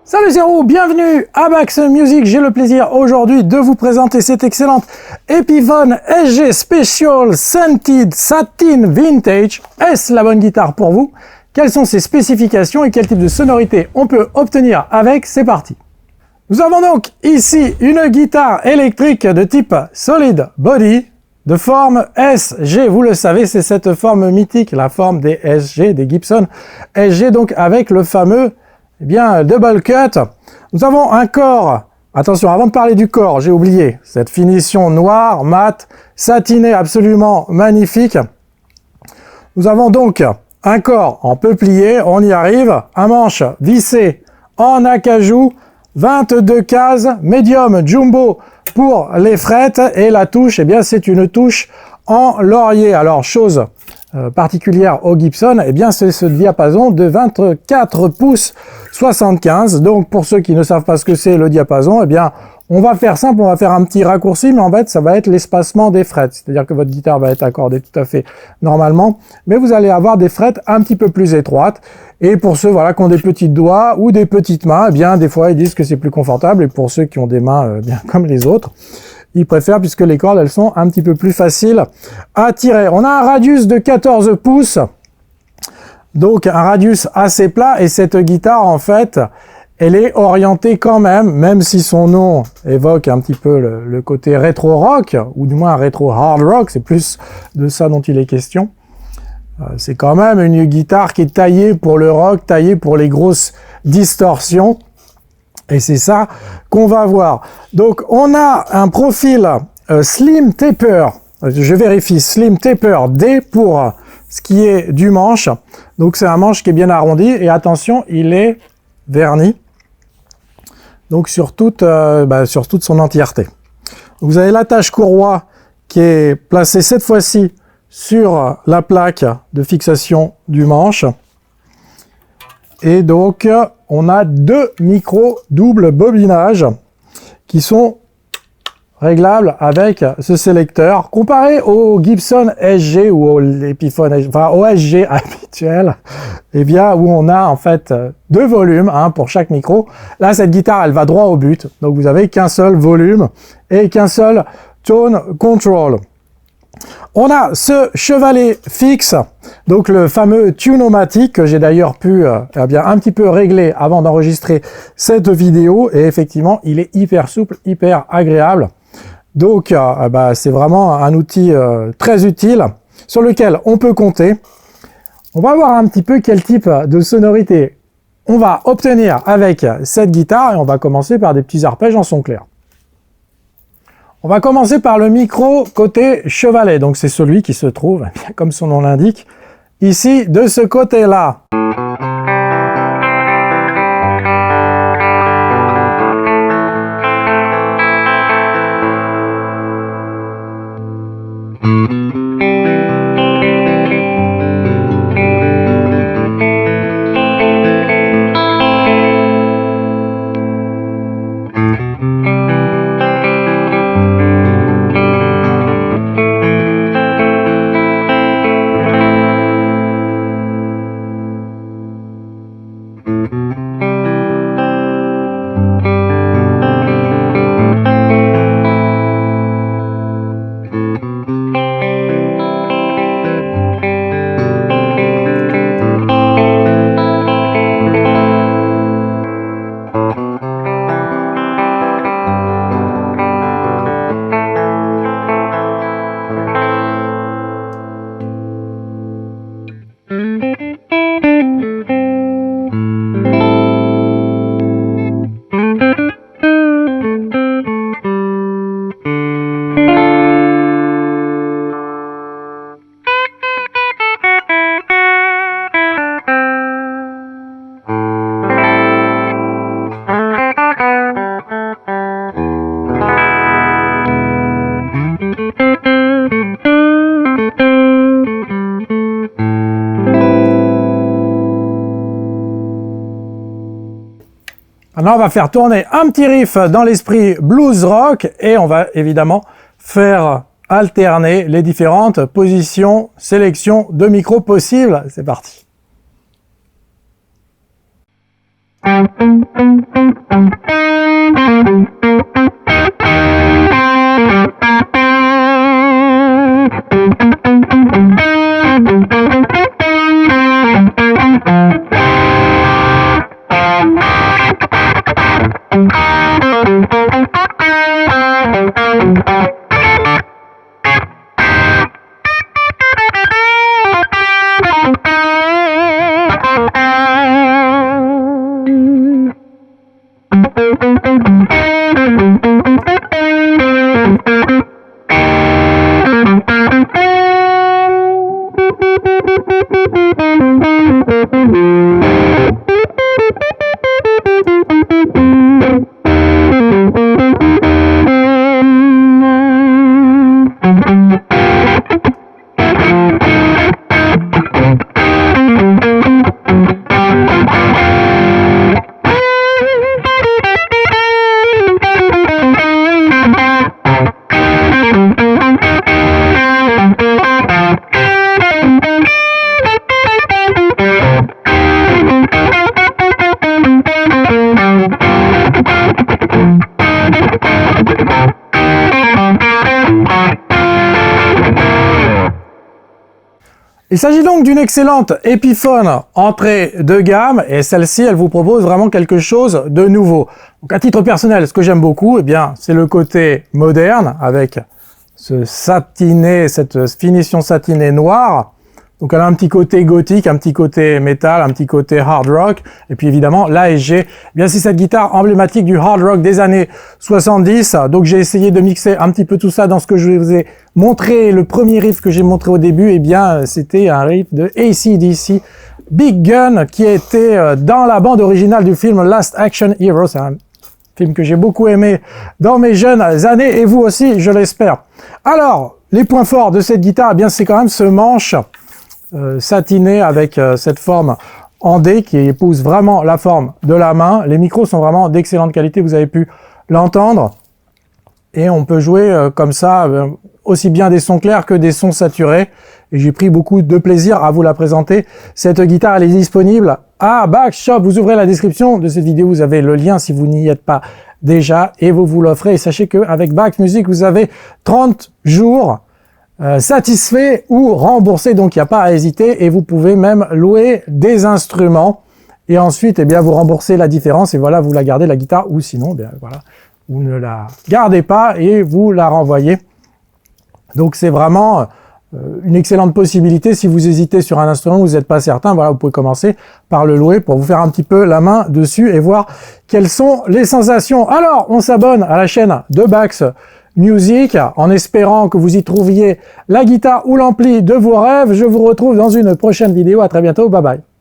Salut Zero, bienvenue à Max Music. J'ai le plaisir aujourd'hui de vous présenter cette excellente Epiphone SG Special Scented Satin Vintage. Est-ce la bonne guitare pour vous? Quelles sont ses spécifications et quel type de sonorité on peut obtenir avec? C'est parti. Nous avons donc ici une guitare électrique de type Solid Body de forme SG. Vous le savez, c'est cette forme mythique, la forme des SG, des Gibson SG, donc avec le fameux double cut. Nous avons un corps, attention, avant de parler du corps, j'ai oublié, cette finition noire, mat, satinée, absolument magnifique. Nous avons donc un corps en peuplier, on y arrive, un manche vissé en acajou, 22 cases, médium jumbo pour les frettes, et la touche, c'est une touche en laurier. Alors, chose particulière au Gibson, c'est ce diapason de 24 pouces 75. Donc pour ceux qui ne savent pas ce que c'est le diapason, on va faire simple, on va faire un petit raccourci, mais en fait ça va être l'espacement des frettes. C'est-à-dire que votre guitare va être accordée tout à fait normalement, mais vous allez avoir des frettes un petit peu plus étroites. Et pour ceux qui ont des petits doigts ou des petites mains, des fois ils disent que c'est plus confortable. Et pour ceux qui ont des mains comme les autres, ils préfèrent puisque les cordes, elles sont un petit peu plus faciles à tirer. On a un radius de 14 pouces, donc un radius assez plat, et cette guitare, en fait, elle est orientée quand même si son nom évoque un petit peu le côté rétro-rock, ou du moins rétro-hard rock, c'est plus de ça dont il est question. C'est quand même une guitare qui est taillée pour le rock, taillée pour les grosses distorsions. Et c'est ça qu'on va voir. Donc, on a un profil Slim Taper. Je vérifie, Slim Taper D pour ce qui est du manche. Donc, c'est un manche qui est bien arrondi. Et attention, il est verni. Donc, sur toute son entièreté. Vous avez l'attache courroie qui est placée cette fois-ci sur la plaque de fixation du manche. Et donc, on a deux micros double bobinage qui sont réglables avec ce sélecteur. Comparé au Gibson SG ou au Epiphone, au SG habituel, où on a en fait deux volumes pour chaque micro. Là, cette guitare, elle va droit au but. Donc, vous avez qu'un seul volume et qu'un seul tone control. On a ce chevalet fixe, donc le fameux Tune-O-Matic que j'ai d'ailleurs pu un petit peu régler avant d'enregistrer cette vidéo, et effectivement il est hyper souple, hyper agréable. Donc c'est vraiment un outil très utile sur lequel on peut compter. On va voir un petit peu quel type de sonorité on va obtenir avec cette guitare, et on va commencer par des petits arpèges en son clair. On va commencer par le micro côté chevalet, donc c'est celui qui se trouve, comme son nom l'indique, ici de ce côté-là. Maintenant, on va faire tourner un petit riff dans l'esprit blues rock et on va évidemment faire alterner les différentes positions, sélections de micros possibles. C'est parti. Il s'agit donc d'une excellente Epiphone entrée de gamme et celle-ci, elle vous propose vraiment quelque chose de nouveau. Donc à titre personnel, ce que j'aime beaucoup, eh bien, c'est le côté moderne avec ce satiné, cette finition satinée noire. Donc elle a un petit côté gothique, un petit côté métal, un petit côté hard rock. Et puis évidemment, l'ASG, eh bien c'est cette guitare emblématique du hard rock des années 70. Donc j'ai essayé de mixer un petit peu tout ça dans ce que je vous ai montré. Le premier riff que j'ai montré au début, eh bien c'était un riff de AC/DC Big Gun qui était dans la bande originale du film Last Action Hero. C'est un film que j'ai beaucoup aimé dans mes jeunes années et vous aussi, je l'espère. Alors, les points forts de cette guitare, eh bien c'est quand même ce manche satiné avec cette forme en D qui épouse vraiment la forme de la main. Les micros sont vraiment d'excellente qualité, vous avez pu l'entendre. Et on peut jouer comme ça, aussi bien des sons clairs que des sons saturés. Et j'ai pris beaucoup de plaisir à vous la présenter. Cette guitare, elle est disponible à Bax Shop. Vous ouvrez la description de cette vidéo, vous avez le lien si vous n'y êtes pas déjà. Et vous l'offrez. Et sachez qu'avec Bax Music, vous avez 30 jours satisfait ou remboursé, donc il n'y a pas à hésiter et vous pouvez même louer des instruments et ensuite eh bien vous remboursez la différence et voilà vous la gardez la guitare ou sinon eh bien voilà vous ne la gardez pas et vous la renvoyez. Donc c'est vraiment une excellente possibilité si vous hésitez sur un instrument, vous n'êtes pas certain, voilà vous pouvez commencer par le louer pour vous faire un petit peu la main dessus et voir quelles sont les sensations. Alors on s'abonne à la chaîne de Bax Music, en espérant que vous y trouviez la guitare ou l'ampli de vos rêves. Je vous retrouve dans une prochaine vidéo. À très bientôt. Bye bye.